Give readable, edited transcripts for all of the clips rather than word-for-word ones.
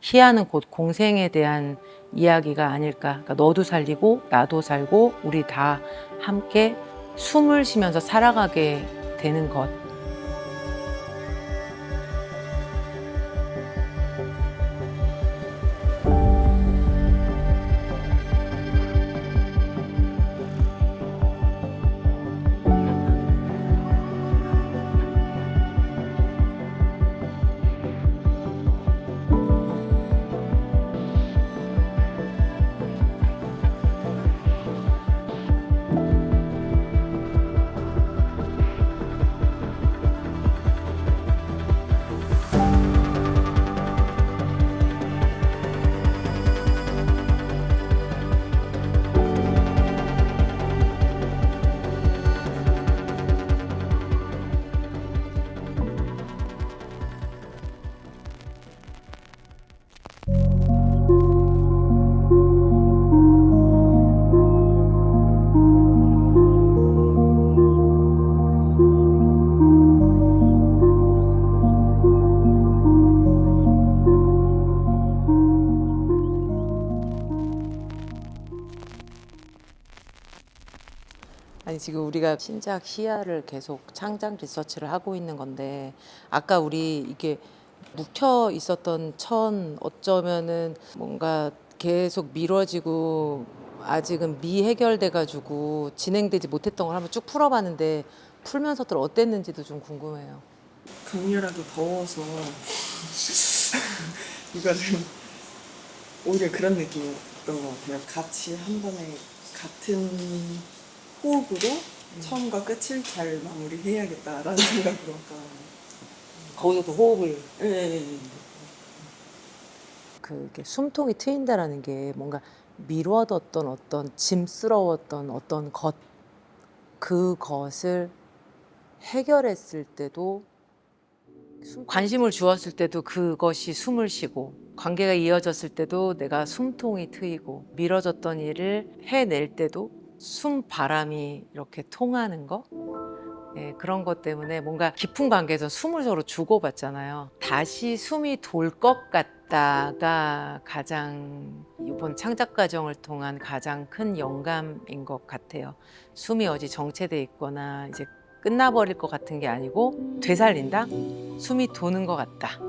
희야는 곧 공생에 대한 이야기가 아닐까. 그러니까 너도 살리고 나도 살고 우리 다 함께 숨을 쉬면서 살아가게 되는 것. 아니 지금 우리가 신작 희야를 계속 창작 리서치를 하고 있는 건데 아까 우리 이게 묵혀 있었던 천 어쩌면은 뭔가 계속 미뤄지고 아직은 미해결돼 가지고 진행되지 못했던 걸 한번 쭉 풀어봤는데 풀면서들 어땠는지도 좀 궁금해요. 강렬하게 더워서 이거는 오히려 그런 느낌이었던 것 같아요. 같이 한 번에 같은 호흡으로 처음과 끝을 잘 마무리해야겠다라는 생각으로 거기서도 호흡을 네. 그게 숨통이 트인다라는 게 뭔가 미뤄뒀던 어떤 짐스러웠던 어떤 것 그것을 해결했을 때도 관심을 주었을 때도 그것이 숨을 쉬고 관계가 이어졌을 때도 내가 숨통이 트이고 미뤄졌던 일을 해낼 때도 숨 바람이 이렇게 통하는 거 예, 그런 것 때문에 뭔가 깊은 관계에서 숨을 서로 주고받잖아요. 다시 숨이 돌 것 같다가 가장 이번 창작 과정을 통한 가장 큰 영감인 것 같아요. 숨이 어디 정체돼 있거나 이제 끝나버릴 것 같은 게 아니고 되살린다? 숨이 도는 것 같다.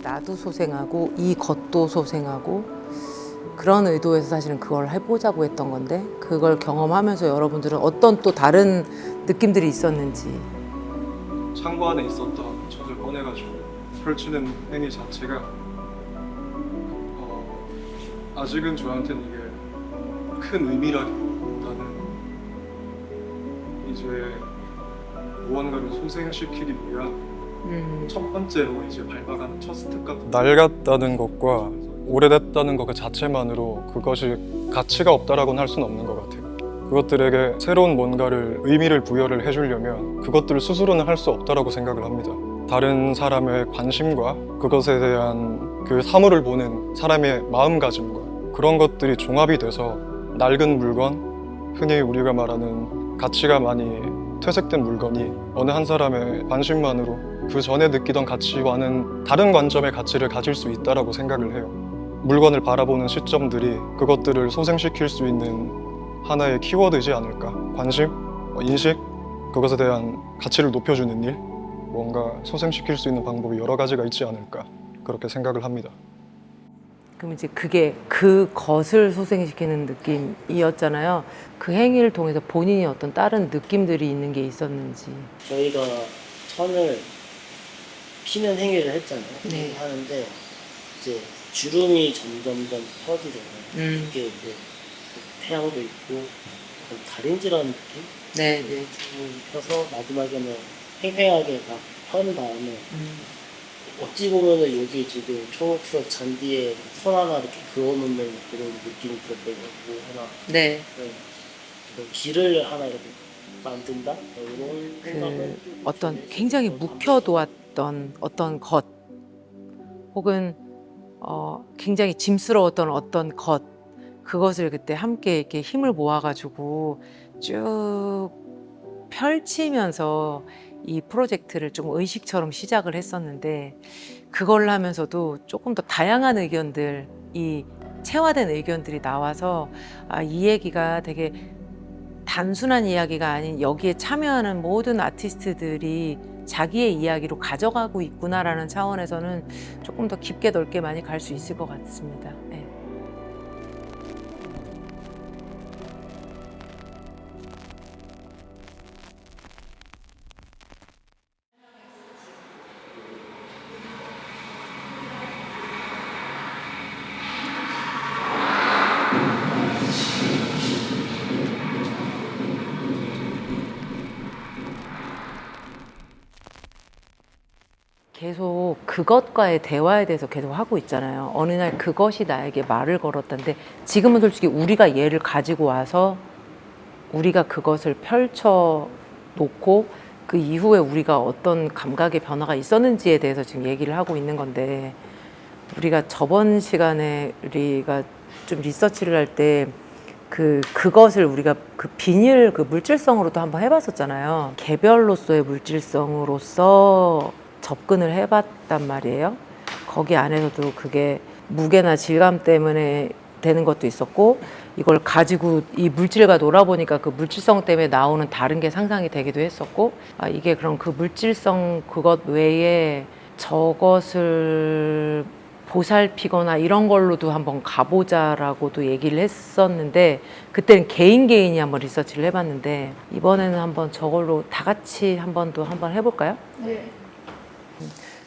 나도 소생하고 이 것도 소생하고 그런 의도에서 사실은 그걸 해보자고 했던 건데 그걸 경험하면서 여러분들은 어떤 또 다른 느낌들이 있었는지. 창고 안에 있었던 젖을 꺼내가지고 펼치는 행위 자체가 아직은 저한테는 이게 큰 의미라기보다는 이제 무언가를 소생시키기 위한 첫 번째로 이제 밟아가는 첫 스텝 같은 낡았다는 것과 오래됐다는 것 그 자체만으로 그것이 가치가 없다라고는 할 수는 없는 것 같아요. 그것들에게 새로운 뭔가를 의미를 부여를 해주려면 그것들을 스스로는 할 수 없다라고 생각을 합니다. 다른 사람의 관심과 그것에 대한 그 사물을 보는 사람의 마음가짐과 그런 것들이 종합이 돼서 낡은 물건, 흔히 우리가 말하는 가치가 많이 퇴색된 물건이 어느 한 사람의 관심만으로 그 전에 느끼던 가치와는 다른 관점의 가치를 가질 수 있다라고 생각을 해요. 물건을 바라보는 시점들이 그것들을 소생시킬 수 있는 하나의 키워드이지 않을까. 관심, 인식, 그것에 대한 가치를 높여주는 일, 뭔가 소생시킬 수 있는 방법이 여러 가지가 있지 않을까 그렇게 생각을 합니다. 그럼 이제 그게 그것을 소생시키는 느낌이었잖아요. 그 행위를 통해서 본인이 어떤 다른 느낌들이 있는 게 있었는지. 저희가 천을 피는 행위를 했잖아요. 네. 하는데 이제 주름이 점점점 펴지잖아요. 이게 이제 태양도 있고 약간 다림질하는 느낌? 네, 주름을 펴서 마지막에는 팽팽하게 막 편 다음에 어찌 보면은 여기 지금 초록색 잔디에 손 하나 이렇게 그어놓는 그런 느낌이 들었던 거고 하나. 네. 네. 그런 길을 하나 이렇게 만든다? 이런 생각을 그 어떤 굉장히 묵혀두었던 어떤 것 혹은 굉장히 짐스러웠던 어떤 것 그것을 그때 함께 이렇게 힘을 모아가지고 쭉 펼치면서 이 프로젝트를 좀 의식처럼 시작을 했었는데 그걸 하면서도 조금 더 다양한 의견들, 이 체화된 의견들이 나와서 이 얘기가 되게 단순한 이야기가 아닌 여기에 참여하는 모든 아티스트들이 자기의 이야기로 가져가고 있구나라는 차원에서는 조금 더 깊게 넓게 많이 갈 수 있을 것 같습니다. 네. 계속 그것과의 대화에 대해서 계속 하고 있잖아요. 어느 날 그것이 나에게 말을 걸었다는데 지금은 솔직히 우리가 얘를 가지고 와서 우리가 그것을 펼쳐 놓고 그 이후에 우리가 어떤 감각의 변화가 있었는지에 대해서 지금 얘기를 하고 있는 건데 우리가 저번 시간에 우리가 좀 리서치를 할 때 그것을 우리가 그 비닐 그 물질성으로도 한번 해봤었잖아요. 개별로서의 물질성으로서 접근을 해봤단 말이에요. 거기 안에서도 그게 무게나 질감 때문에 되는 것도 있었고 이걸 가지고 이 물질과 놀아보니까 그 물질성 때문에 나오는 다른 게 상상이 되기도 했었고 이게 그럼 그 물질성 그것 외에 저것을 보살피거나 이런 걸로도 한번 가보자라고도 얘기를 했었는데 그때는 개인이 한번 리서치를 해봤는데 이번에는 한번 저걸로 다 같이 한번 해볼까요? 네.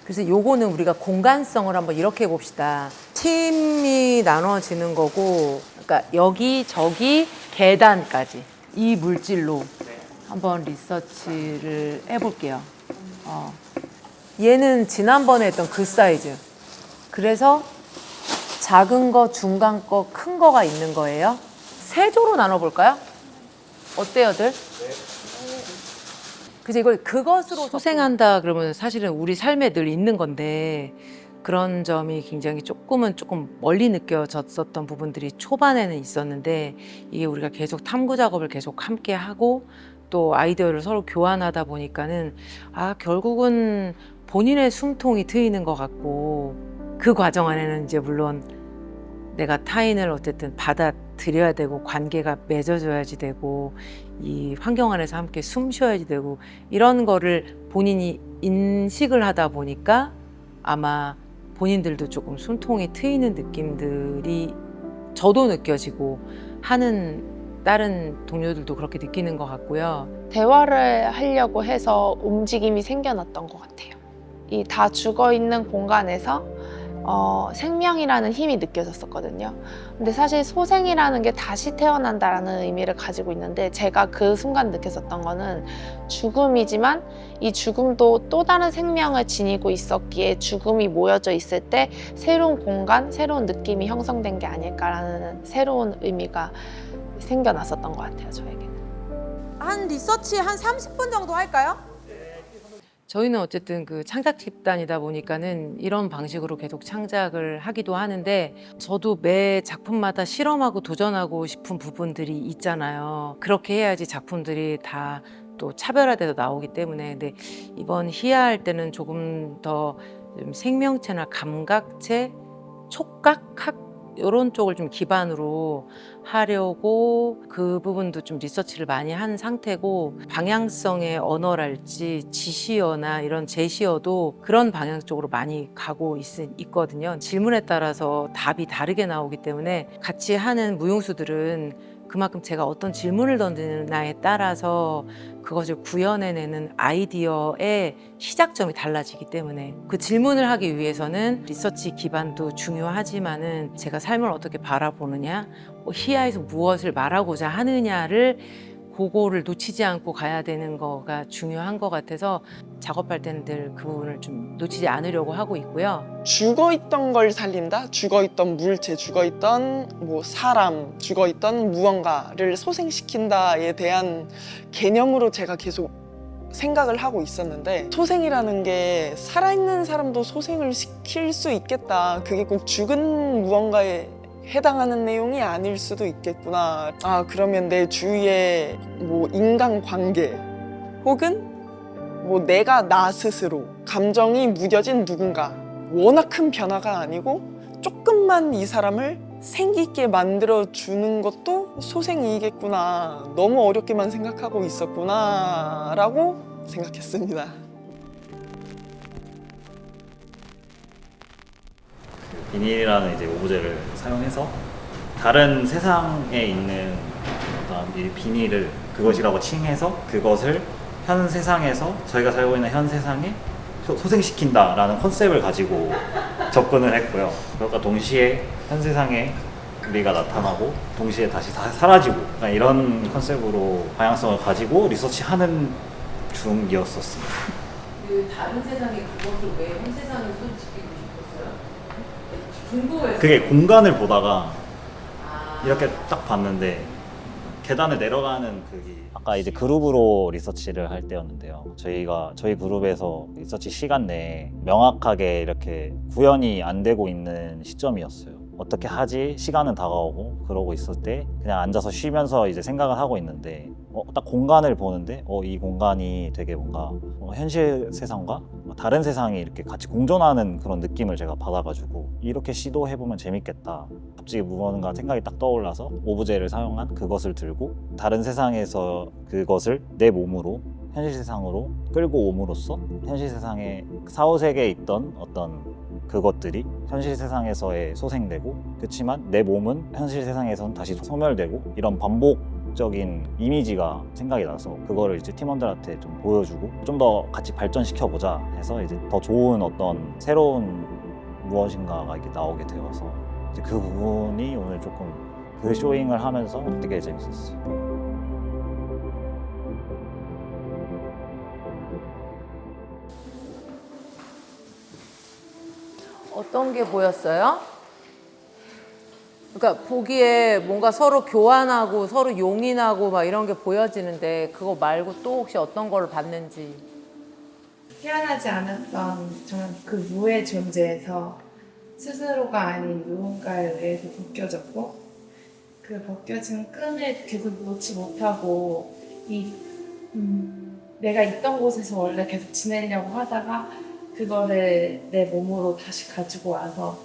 그래서 요거는 우리가 공간성을 한번 이렇게 해봅시다. 팀이 나눠지는 거고, 그러니까 여기, 저기, 계단까지 이 물질로 한번 리서치를 해볼게요. 얘는 지난번에 했던 그 사이즈. 그래서 작은 거, 중간 거, 큰 거가 있는 거예요. 세 조로 나눠볼까요? 어때요들? 그래서 이걸 그것으로 소생한다 그러면 사실은 우리 삶에 늘 있는 건데 그런 점이 굉장히 조금 멀리 느껴졌었던 부분들이 초반에는 있었는데 이게 우리가 계속 탐구 작업을 계속 함께 하고 또 아이디어를 서로 교환하다 보니까는 결국은 본인의 숨통이 트이는 것 같고 그 과정 안에는 이제 물론 내가 타인을 어쨌든 받아들여야 되고 관계가 맺어져야지 되고 이 환경 안에서 함께 숨 쉬어야지 되고 이런 거를 본인이 인식을 하다 보니까 아마 본인들도 조금 숨통이 트이는 느낌들이 저도 느껴지고 하는 다른 동료들도 그렇게 느끼는 것 같고요. 대화를 하려고 해서 움직임이 생겨났던 것 같아요. 이 다 죽어 있는 공간에서 생명이라는 힘이 느껴졌었거든요. 근데 사실 소생이라는 게 다시 태어난다라는 의미를 가지고 있는데 제가 그 순간 느꼈었던 거는 죽음이지만 이 죽음도 또 다른 생명을 지니고 있었기에 죽음이 모여져 있을 때 새로운 공간, 새로운 느낌이 형성된 게 아닐까라는 새로운 의미가 생겨났었던 것 같아요, 저에게는. 한 리서치 한 30분 정도 할까요? 저희는 어쨌든 그 창작 집단이다 보니까는 이런 방식으로 계속 창작을 하기도 하는데 저도 매 작품마다 실험하고 도전하고 싶은 부분들이 있잖아요. 그렇게 해야지 작품들이 다 또 차별화돼서 나오기 때문에 근데 이번 희야 할 때는 조금 더 좀 생명체나 감각체, 촉각, 이런 쪽을 좀 기반으로 하려고 그 부분도 좀 리서치를 많이 한 상태고 방향성의 언어랄지 지시어나 이런 제시어도 그런 방향 쪽으로 많이 가고 있거든요. 질문에 따라서 답이 다르게 나오기 때문에 같이 하는 무용수들은 그만큼 제가 어떤 질문을 던지느냐에 따라서 그것을 구현해내는 아이디어의 시작점이 달라지기 때문에 그 질문을 하기 위해서는 리서치 기반도 중요하지만은 제가 삶을 어떻게 바라보느냐, 희야에서 무엇을 말하고자 하느냐를 그거를 놓치지 않고 가야 되는 거가 중요한 것 같아서 작업할 때는 늘 그 부분을 좀 놓치지 않으려고 하고 있고요. 죽어있던 걸 살린다? 죽어있던 물체, 죽어있던 뭐 사람, 죽어있던 무언가를 소생시킨다에 대한 개념으로 제가 계속 생각을 하고 있었는데 소생이라는 게 살아있는 사람도 소생을 시킬 수 있겠다. 그게 꼭 죽은 무언가에 해당하는 내용이 아닐 수도 있겠구나. 그러면 내 주위에 뭐 인간관계 혹은 뭐 내가 나 스스로 감정이 무뎌진 누군가, 워낙 큰 변화가 아니고 조금만 이 사람을 생기 있게 만들어주는 것도 소생이겠구나, 너무 어렵게만 생각하고 있었구나 라고 생각했습니다. 비닐이라는 이제 오브제를 사용해서 다른 세상에 있는 어떤 이 비닐을 그것이라고 칭해서 그것을 현 세상에서, 저희가 살고 있는 현 세상에 소생시킨다라는 컨셉을 가지고 접근을 했고요. 그러니까 동시에 현 세상에 우리가 나타나고 동시에 다시 사라지고, 그러니까 이런 컨셉으로 방향성을 가지고 리서치하는 중이었었습니다. 그 다른 세상에 그것을 왜 현 세상에 소개시키고 싶었어요? 궁금해서. 그게 공간을 보다가 이렇게 딱 봤는데 계단을 내려가는 그게 아까 이제 그룹으로 리서치를 할 때였는데요. 저희 그룹에서 리서치 시간 내에 명확하게 이렇게 구현이 안 되고 있는 시점이었어요. 어떻게 하지? 시간은 다가오고 그러고 있을 때 그냥 앉아서 쉬면서 이제 생각을 하고 있는데 딱 공간을 보는데 이 공간이 되게 뭔가 현실 세상과 다른 세상이 이렇게 같이 공존하는 그런 느낌을 제가 받아가지고 이렇게 시도해보면 재밌겠다. 갑자기 무언가 생각이 딱 떠올라서 오브제를 사용한 그것을 들고 다른 세상에서 그것을 내 몸으로 현실 세상으로 끌고 옴으로써 현실 세상에 사후세계에 있던 어떤 그것들이 현실 세상에서의 소생되고, 그렇지만 내 몸은 현실 세상에서는 다시 소멸되고, 이런 반복적인 이미지가 생각이 나서 그거를 이제 팀원들한테 좀 보여주고 좀 더 같이 발전시켜보자 해서 이제 더 좋은 어떤 새로운 무엇인가가 이렇게 나오게 되어서 이제 그 부분이 오늘 조금 그 쇼잉을 하면서 되게 재밌었어요. 어떤 게 보였어요? 그러니까 보기에 뭔가 서로 교환하고 서로 용인하고 막 이런 게 보여지는데 그거 말고 또 혹시 어떤 걸 봤는지. 태어나지 않았던 저는 그 무의 존재에서 스스로가 아닌 누군가에 의해서 벗겨졌고, 그 벗겨진 끈을 계속 놓지 못하고 내가 있던 곳에서 원래 계속 지내려고 하다가 그거를 내 몸으로 다시 가지고 와서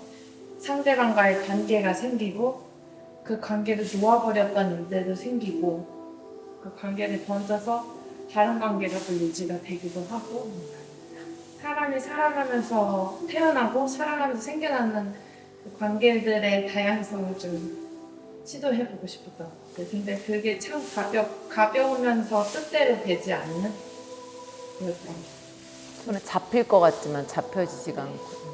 상대방과의 관계가 생기고, 그 관계를 놓아버렸던 일들도 생기고, 그 관계를 던져서 다른 관계력을 유지가 되기도 하고, 사람이 살아가면서 태어나고 살아가면서 생겨나는 그 관계들의 다양성을 좀 시도해보고 싶었던 것 같아요. 근데 그게 참 가벼우면서 뜻대로 되지 않는 그랬던 것 같아요. 손에 잡힐 것 같지만 잡혀지지가 않고.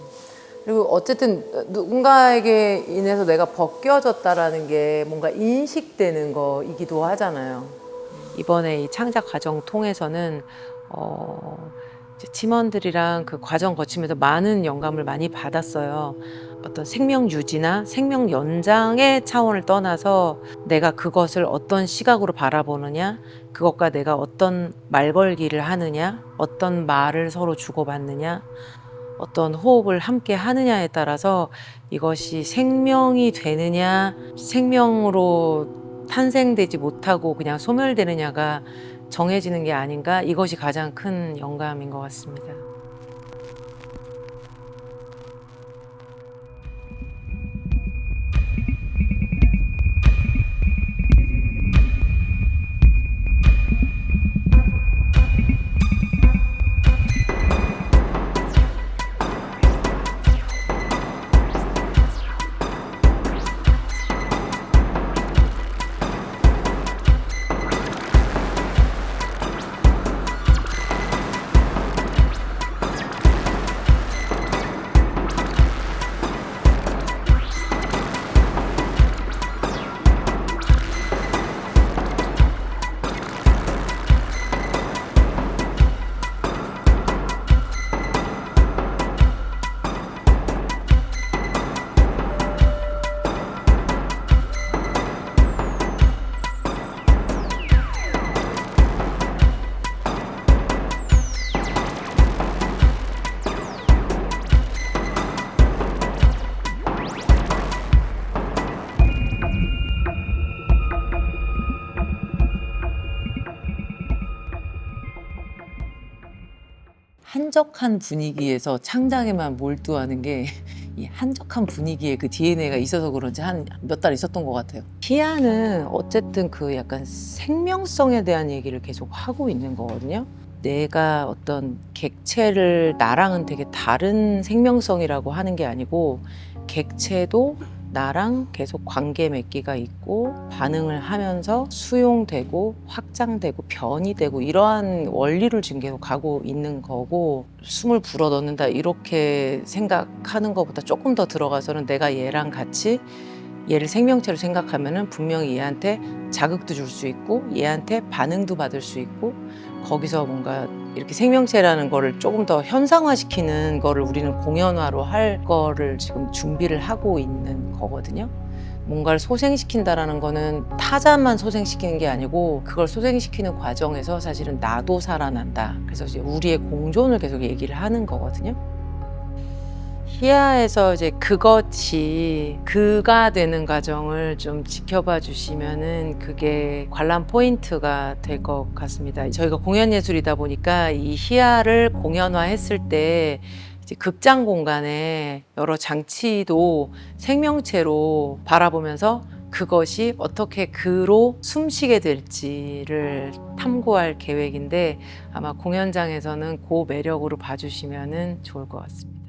그리고 어쨌든 누군가에게 인해서 내가 벗겨졌다라는 게 뭔가 인식되는 거이기도 하잖아요. 이번에 이 창작 과정 통해서는 이제 팀원들이랑 그 과정 거치면서 많은 영감을 많이 받았어요. 어떤 생명 유지나 생명 연장의 차원을 떠나서 내가 그것을 어떤 시각으로 바라보느냐, 그것과 내가 어떤 말 걸기를 하느냐, 어떤 말을 서로 주고받느냐, 어떤 호흡을 함께 하느냐에 따라서 이것이 생명이 되느냐, 생명으로 탄생되지 못하고 그냥 소멸되느냐가 정해지는 게 아닌가, 이것이 가장 큰 영감인 것 같습니다. 한적한 분위기에서 창작에만 몰두하는 게 이 한적한 분위기에 그 DNA가 있어서 그런지 한 몇 달 있었던 것 같아요. 희아는 어쨌든 그 약간 생명성에 대한 얘기를 계속 하고 있는 거거든요. 내가 어떤 객체를 나랑은 되게 다른 생명성이라고 하는 게 아니고 객체도 나랑 계속 관계 맺기가 있고 반응을 하면서 수용되고 확장되고 변이 되고 이러한 원리를 지금 계속 가고 있는 거고 숨을 불어넣는다 이렇게 생각하는 것보다 조금 더 들어가서는 내가 얘랑 같이 얘를 생명체로 생각하면은 분명히 얘한테 자극도 줄 수 있고 얘한테 반응도 받을 수 있고 거기서 뭔가 이렇게 생명체라는 거를 조금 더 현상화시키는 거를 우리는 공연화로 할 거를 지금 준비를 하고 있는 거거든요. 뭔가를 소생시킨다라는 거는 타자만 소생시키는 게 아니고 그걸 소생시키는 과정에서 사실은 나도 살아난다. 그래서 이제 우리의 공존을 계속 얘기를 하는 거거든요. 희야에서 이제 그것이 그가 되는 과정을 좀 지켜봐 주시면은 그게 관람 포인트가 될 것 같습니다. 저희가 공연 예술이다 보니까 이 희야를 공연화했을 때 이제 극장 공간에 여러 장치도 생명체로 바라보면서 그것이 어떻게 그로 숨쉬게 될지를 탐구할 계획인데 아마 공연장에서는 그 매력으로 봐주시면은 좋을 것 같습니다.